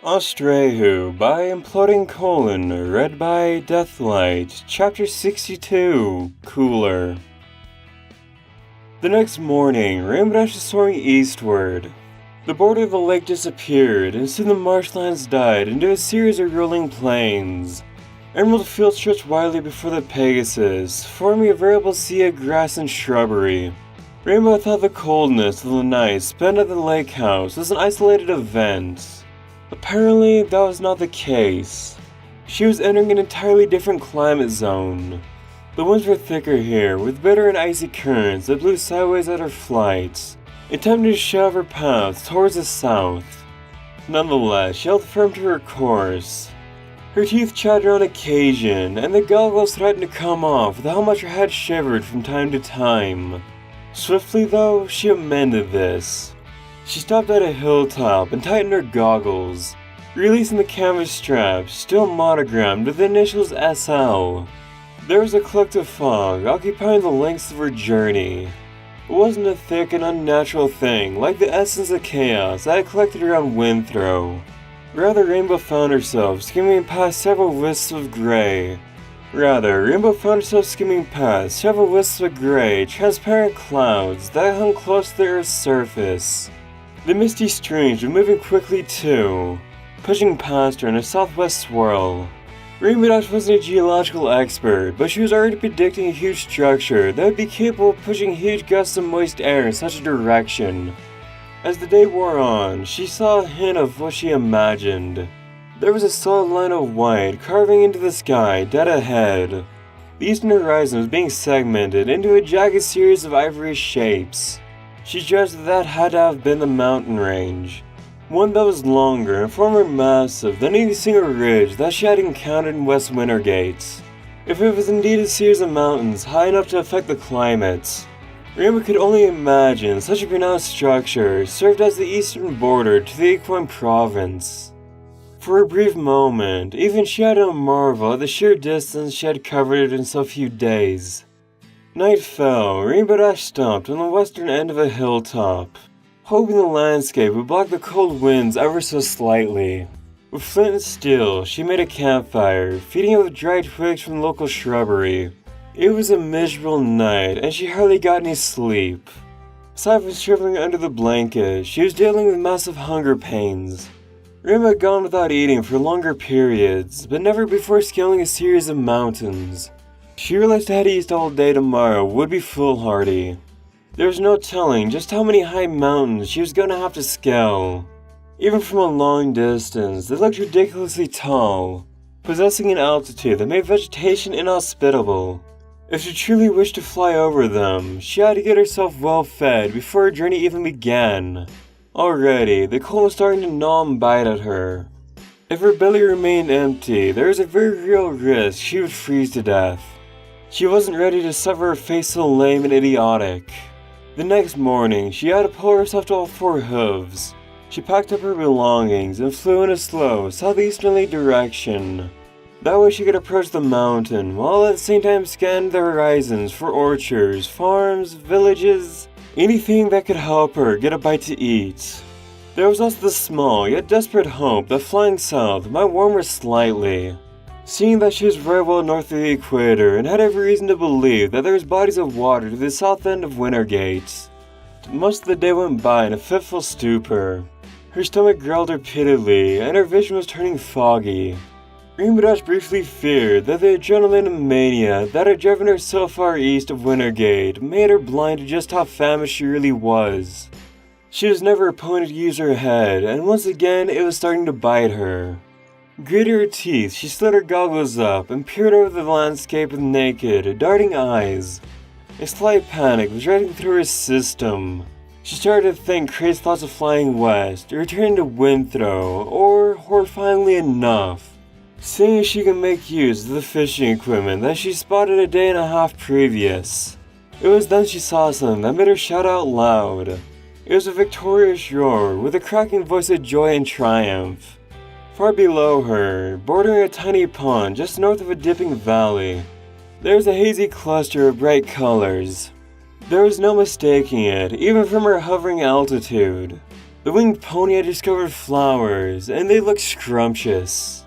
Austraeoh by Imploding Colon, read by Deathlight, Chapter 62, Cooler. The next morning, Rainbow Dash is soaring eastward. The border of the lake disappeared, and soon the marshlands died into a series of rolling plains. Emerald fields stretched widely before the Pegasus, forming a variable sea of grass and shrubbery. Rainbow thought the coldness of the night spent at the lake house was an isolated event. Apparently, that was not the case. She was entering an entirely different climate zone. The winds were thicker here, with bitter and icy currents that blew sideways at her flight, attempting to shove her path towards the south. Nonetheless, she held firm to her course. Her teeth chattered on occasion, and the goggles threatened to come off with how much her head shivered from time to time. Swiftly, though, she amended this. She stopped at a hilltop and tightened her goggles, releasing the canvas straps, still monogrammed with the initials SL. There was a cloak of fog occupying the length of her journey. It wasn't a thick and unnatural thing like the essence of chaos that had collected around Windthrow. Rather, Rainbow found herself skimming past several wisps of gray, transparent clouds that hung close to the Earth's surface. The misty streams were moving quickly too, pushing past her in a southwest swirl. Rainbow Dash wasn't a geological expert, but she was already predicting a huge structure that would be capable of pushing huge gusts of moist air in such a direction. As the day wore on, she saw a hint of what she imagined. There was a solid line of white carving into the sky dead ahead. The eastern horizon was being segmented into a jagged series of ivory shapes. She judged that had to have been the mountain range, one that was longer and far more massive than any single ridge that she had encountered in West Wintergate. If it was indeed a series of mountains high enough to affect the climate, Rainbow could only imagine such a pronounced structure served as the eastern border to the Equine province. For a brief moment, even she had to marvel at the sheer distance she had covered in so few days. Night fell. Rainbow Dash stopped on the western end of a hilltop, hoping the landscape would block the cold winds ever so slightly. With flint and steel, she made a campfire, feeding it with dried twigs from local shrubbery. It was a miserable night, and she hardly got any sleep. Aside from shivering under the blanket, she was dealing with massive hunger pains. Rainbow had gone without eating for longer periods, but never before scaling a series of mountains. She realized to head east all day tomorrow would be foolhardy. There was no telling just how many high mountains she was going to have to scale. Even from a long distance, they looked ridiculously tall, possessing an altitude that made vegetation inhospitable. If she truly wished to fly over them, she had to get herself well fed before her journey even began. Already, the cold was starting to gnaw and bite at her. If her belly remained empty, there was a very real risk she would freeze to death. She wasn't ready to suffer a face so lame and idiotic. The next morning, she had to pull herself to all four hooves. She packed up her belongings and flew in a slow, southeasterly direction. That way she could approach the mountain, while at the same time scan the horizons for orchards, farms, villages, anything that could help her get a bite to eat. There was also the small yet desperate hope that flying south might warm her slightly. Seeing that she was very well north of the equator and had every reason to believe that there was bodies of water to the south end of Wintergate, most of the day went by in a fitful stupor. Her stomach growled repeatedly and her vision was turning foggy. Rainbow Dash briefly feared that the adrenaline and mania that had driven her so far east of Wintergate made her blind to just how famished she really was. She was never opponent to use her head, and once again it was starting to bite her. Gritting her teeth, she slid her goggles up and peered over the landscape with naked, darting eyes. A slight panic was running through her system. She started to think crazy thoughts of flying west, returning to Windthrow, or, horrifyingly enough, seeing if she could make use of the fishing equipment that she spotted a day and a half previous. It was then she saw something that made her shout out loud. It was a victorious roar with a cracking voice of joy and triumph. Far below her, bordering a tiny pond just north of a dipping valley, there was a hazy cluster of bright colors. There was no mistaking it, even from her hovering altitude. The winged pony had discovered flowers, and they looked scrumptious.